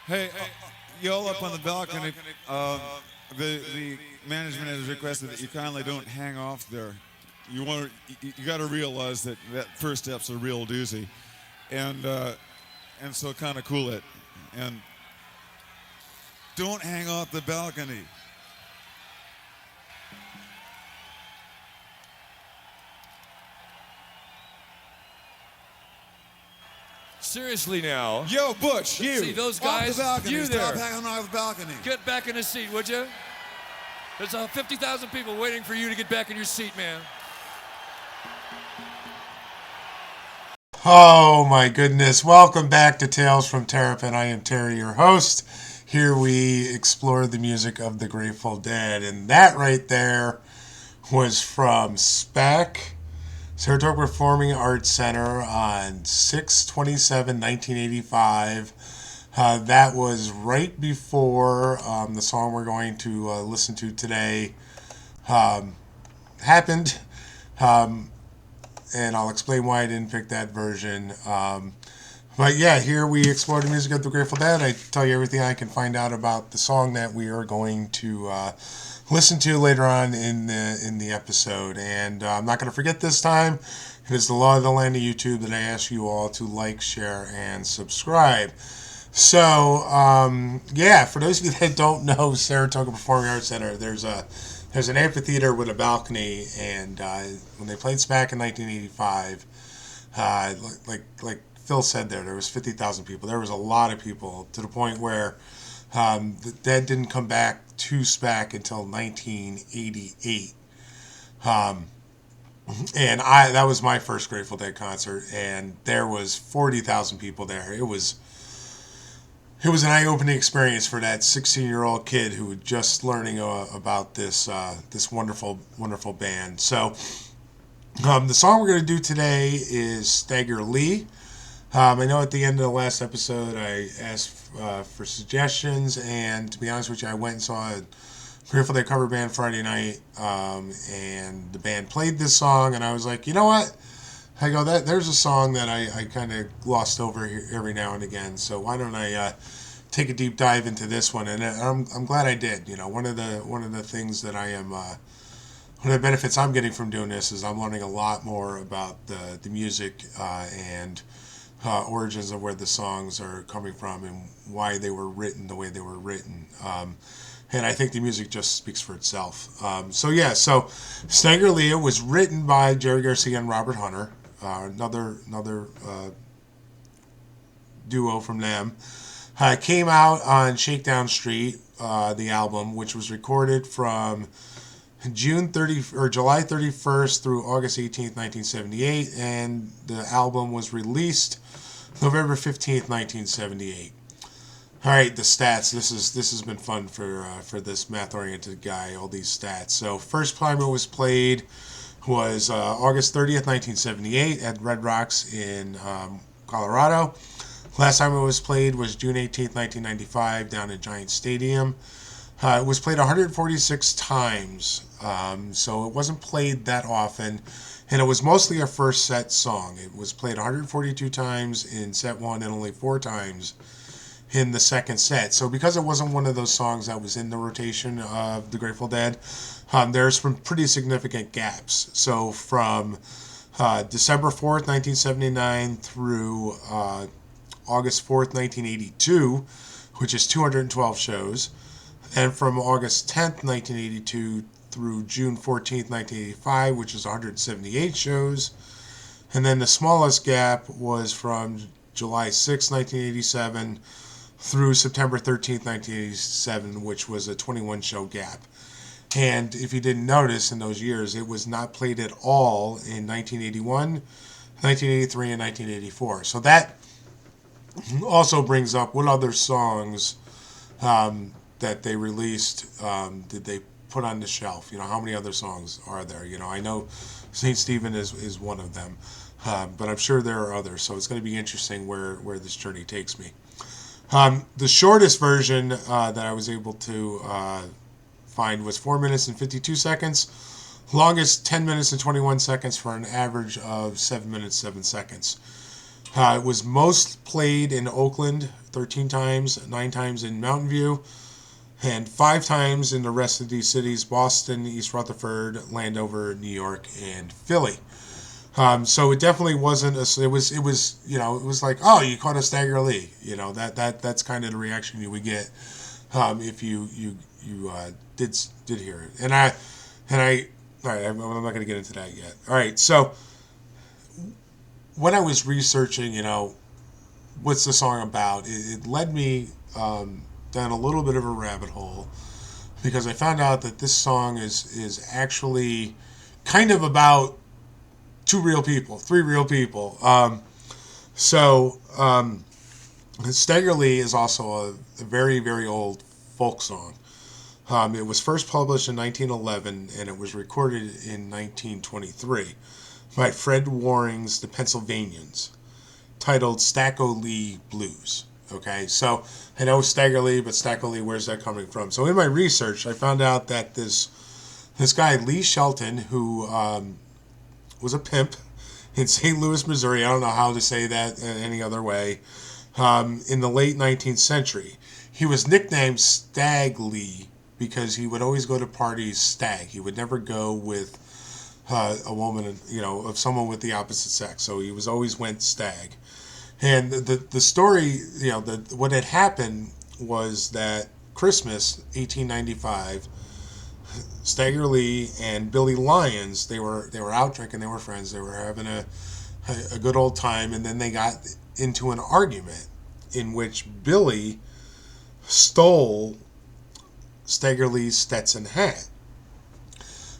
Hey, y'all up on the balcony. The management has requested that you kindly don't hang off there. You got to realize that that first step's a real doozy, and so kind of cool it, and don't hang off the balcony. Seriously now. Yo, Butch, you. See those off guys? the balcony. You Stop there. hanging off the balcony. Get back in the seat, would you? There's 50,000 people waiting for you to get back in your seat, man. Oh my goodness. Welcome back to Tales from Terrapin. I am Terry, your host. Here we explore the music of the Grateful Dead. And that right there was from SPAC, Saratoga Performing Arts Center on 6/27/1985. That was right before the song we're going to listen to today happened. And I'll explain why I didn't pick that version. But yeah, here we explore the music of the Grateful Dead. I tell you everything I can find out about the song that we are going to listen to later on in the episode. And I'm not going to forget this time. It is the law of the land of YouTube that I ask you all to like, share, and subscribe. So, yeah, for those of you that don't know Saratoga Performing Arts Center, there's an amphitheater with a balcony, and when they played SPAC in 1985, like Phil said there was 50,000 people. There was a lot of people, to the point where the Dead didn't come back to SPAC until 1988. And that was my first Grateful Dead concert, and there was 40,000 people there. It was an eye-opening experience for that 16-year-old kid who was just learning about this wonderful, wonderful band. So the song we're going to do today is Stagger Lee. I know at the end of the last episode I asked for suggestions, and to be honest with you, I went and saw a Grateful Dead cover band Friday night, and the band played this song, and I was like, you know what? I go, there's a song that I kind of glossed over here every now and again, so why don't I take a deep dive into this one? And I'm glad I did. You know, one of the things that I am, one of the benefits I'm getting from doing this is I'm learning a lot more about the music and origins of where the songs are coming from and why they were written the way they were written. And I think the music just speaks for itself. So Stagger Lee was written by Jerry Garcia and Robert Hunter. Another duo from them. Came out on Shakedown Street, the album, which was recorded from July 31st through August 18th, 1978, and the album was released November 15th, 1978. All right, the stats. This has been fun for this math-oriented guy. All these stats. So first time it was played was August 30th, 1978 at Red Rocks in Colorado. Last time it was played was June 18th, 1995 down at Giant Stadium. It was played 146 times, so it wasn't played that often, and it was mostly a first set song. It was played 142 times in set one and only 4 times in the second set. So because it wasn't one of those songs that was in the rotation of the Grateful Dead, there's some pretty significant gaps. So from December 4th, 1979 through August 4th, 1982, which is 212 shows, and from August 10th, 1982 through June 14th, 1985, which is 178 shows. And then the smallest gap was from July 6th, 1987 through September 13th, 1987, which was a 21-show gap. And if you didn't notice, in those years, it was not played at all in 1981, 1983, and 1984. So that also brings up what other songs that they released did they put on the shelf. You know, how many other songs are there? You know, I know St. Stephen is one of them, but I'm sure there are others. So it's going to be interesting where this journey takes me. The shortest version that I was able to find was 4 minutes and 52 seconds. Longest 10 minutes and 21 seconds for an average of 7 minutes 7 seconds. It was most played in Oakland, 13 times, 9 times in Mountain View, and 5 times in the rest of these cities: Boston, East Rutherford, Landover, New York, and Philly. So it definitely wasn't it was it was like, oh, you caught a Stagger Lee. That's kind of the reaction you would get if you did hear it. And I all right, I'm not going to get into that yet. All right, so when I was researching, what's the song about, it led me down a little bit of a rabbit hole, because I found out that this song is actually kind of about 3 real people. Stagger Lee is also a very, very old folk song. It was first published in 1911, and it was recorded in 1923 by Fred Waring's The Pennsylvanians, titled Stagger Lee Blues. Okay, so I know Stagger Lee, but Stagger Lee, where's that coming from? So in my research, I found out that this guy, Lee Shelton, who was a pimp in St. Louis, Missouri. I don't know how to say that any other way. In the late 19th century, he was nicknamed Stag Lee because he would always go to parties stag. He would never go with a woman, of someone with the opposite sex. So he always went stag. And the story, what had happened was that Christmas 1895, Stagger Lee and Billy Lyons, they were out drinking, they were friends, they were having a good old time, and then they got into an argument in which Billy stole Stagger Lee's Stetson hat.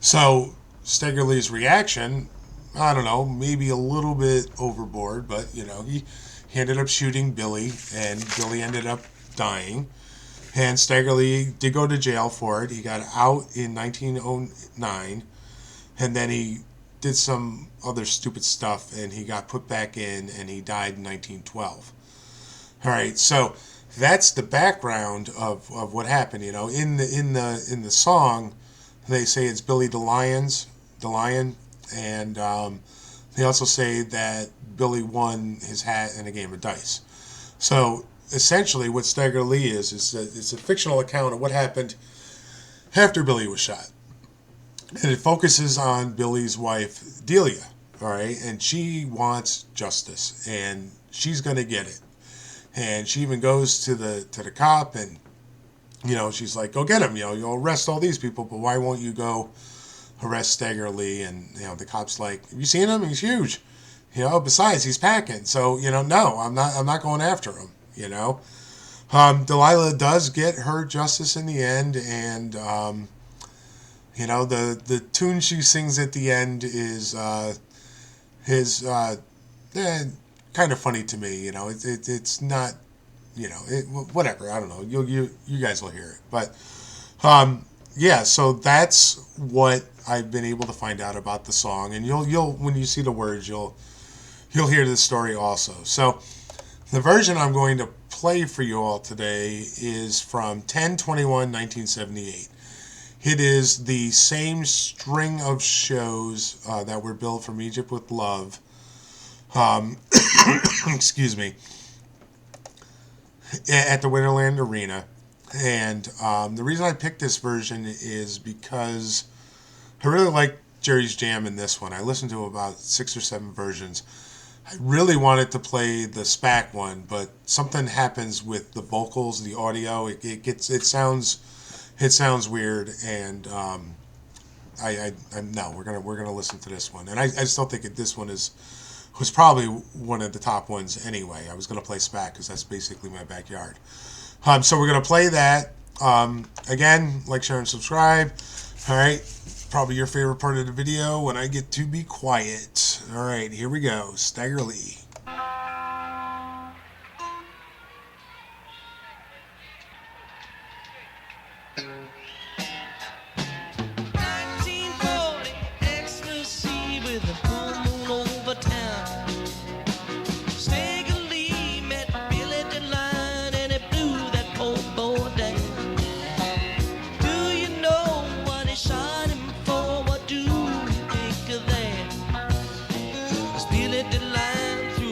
So Stagger Lee's reaction, I don't know, maybe a little bit overboard, but he ended up shooting Billy, and Billy ended up dying. And Stagger Lee did go to jail for it. He got out in 1909, and then he did some other stupid stuff, and he got put back in, and he died in 1912. All right, so that's the background of what happened. In the song, they say it's Billy the Lion, and they also say that Billy won his hat in a game of dice. So essentially, what Stagger Lee is that it's a fictional account of what happened after Billy was shot. And it focuses on Billy's wife, Delia, all right? And she wants justice, and she's going to get it. And she even goes to the cop, and, she's like, go get him. You'll arrest all these people, but why won't you go arrest Stagger Lee? And, the cop's like, have you seen him? He's huge. Besides, he's packing. So, no, I'm not going after him. Delilah does get her justice in the end, and the tune she sings at the end is kind of funny to me. It's not, whatever. I don't know. You guys will hear it, but yeah. So that's what I've been able to find out about the song, and you'll when you see the words, you'll hear the story also. So the version I'm going to play for you all today is from 10/21/1978. It is the same string of shows that were billed from Egypt with Love. Excuse me. At the Winterland Arena. And the reason I picked this version is because I really like Jerry's Jam in this one. I listened to about 6 or 7 versions. I really wanted to play the SPAC one, but something happens with the vocals, the audio. It sounds weird, and no, we're gonna listen to this one. And I still think this one was probably one of the top ones anyway. I was gonna play SPAC because that's basically my backyard. So we're gonna play that. Again, like, share, and subscribe. All right. Probably your favorite part of the video when I get to be quiet. All right, here we go. Stagger Lee. 1940, ecstasy with a full moon over town. Stagger Lee met Billy the Lion, and he blew that poor boy down. Do you know what he shot him for? What do you think of that? 'Cause Billy the Lion threw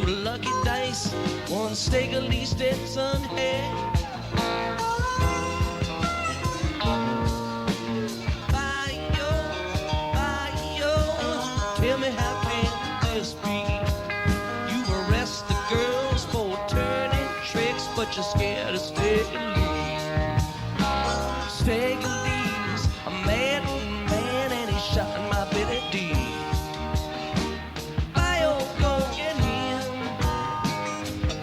you're scared of Stagger Lee. Stagger Lee's a mad man and he shot my Billy D. Bio go get him,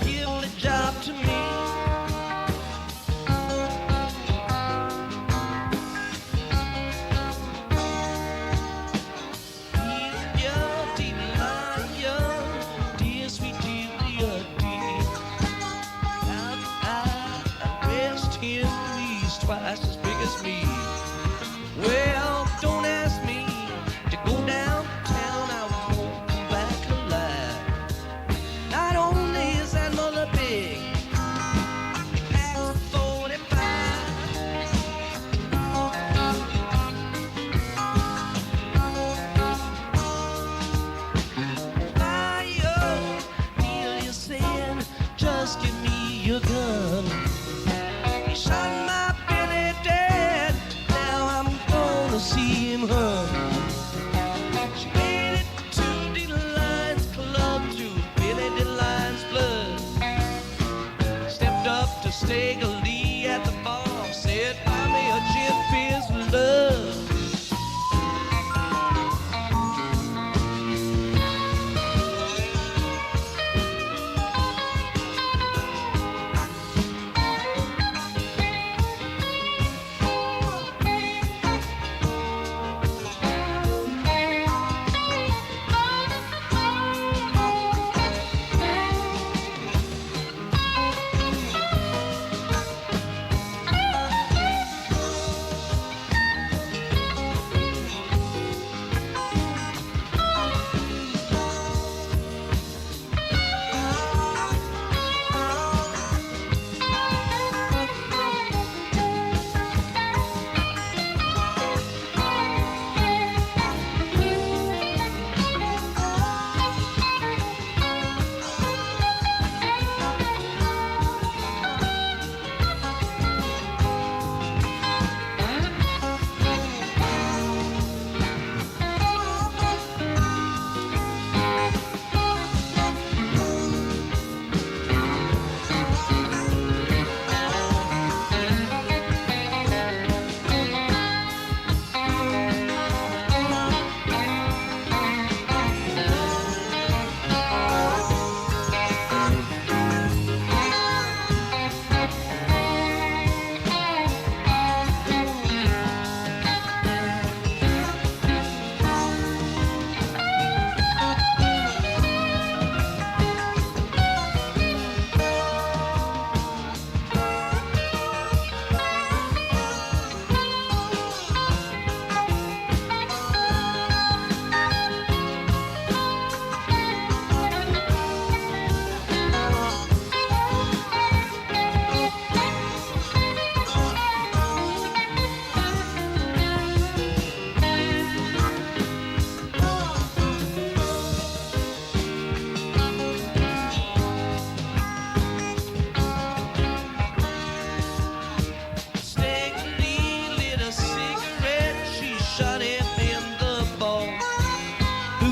give the job to me. Twice as big as me. Well, don't ask me to go downtown, I won't come back alive. Not only is that mother big, it packs 45. Bio, Neil, you said, just give me your gun. He shot my see him hung. She made it to the Lions Club through Billy the Lion's blood. Stepped up to Stagger Lee at the bar, said, buy me a gin fizz with love.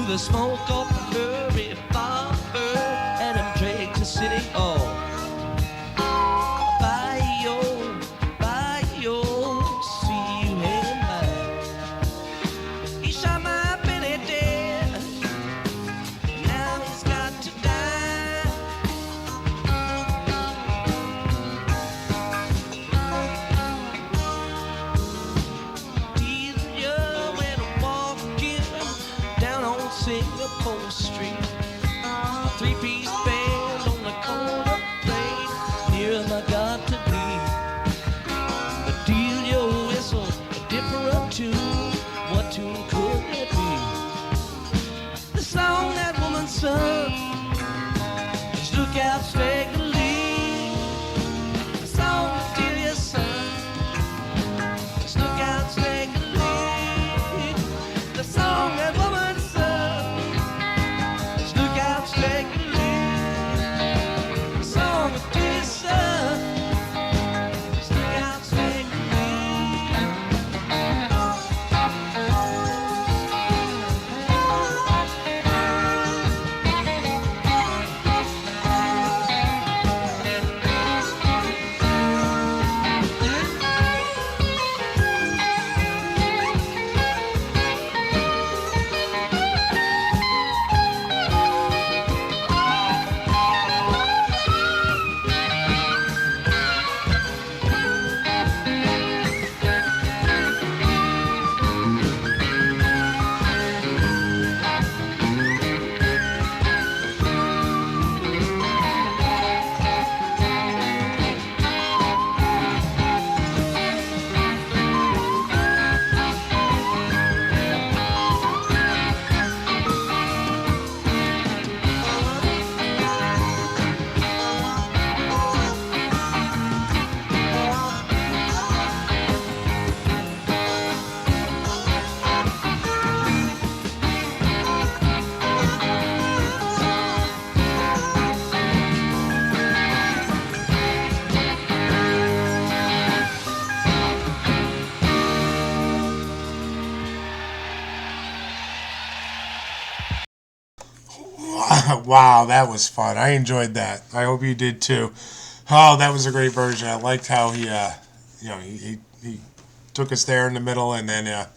The smoke off the hurry bomber and I'm dragged to City Hall. Bio, see you hanging by. He shot my Billy dead, now he's got to die. Either you went walking down on Singapore Wow, that was fun. I enjoyed that. I hope you did too. Oh, that was a great version. I liked how he took us there in the middle, and then at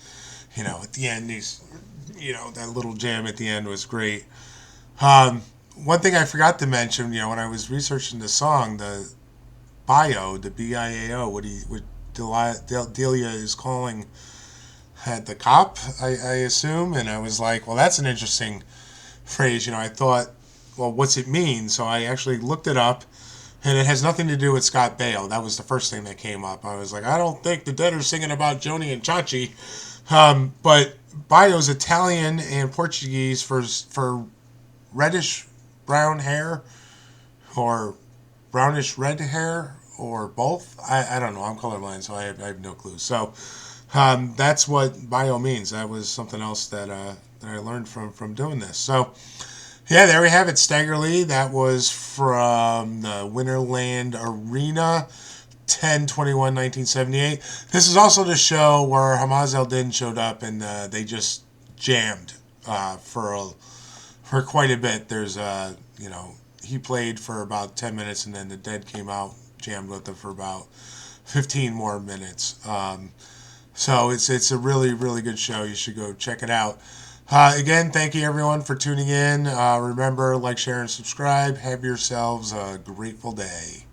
the end, that little jam at the end was great. One thing I forgot to mention, when I was researching the song, the bio, the BIAO, what Delia is calling at the cop, I assume, and I was like, well, that's an interesting phrase. I thought, well, what's it mean? So I actually looked it up, and it has nothing to do with Scott Baio. That was the first thing that came up. I was like, I don't think the Dead are singing about Joni and Chachi, but Baio's Italian and Portuguese for reddish brown hair, or brownish red hair, or both. I don't know. I'm colorblind, so I have no clue. So that's what bio means. That was something else that I learned from doing this. So yeah, there we have it. Stagger Lee. That was from the Winterland Arena, 10/21/1978. This is also the show where Hamaz El-Din showed up, and they just jammed for quite a bit. There's he played for about 10 minutes, and then the Dead came out, jammed with them for about 15 more minutes. So it's a really, really good show. You should go check it out. Again, thank you everyone for tuning in. Remember, like, share, and subscribe. Have yourselves a grateful day.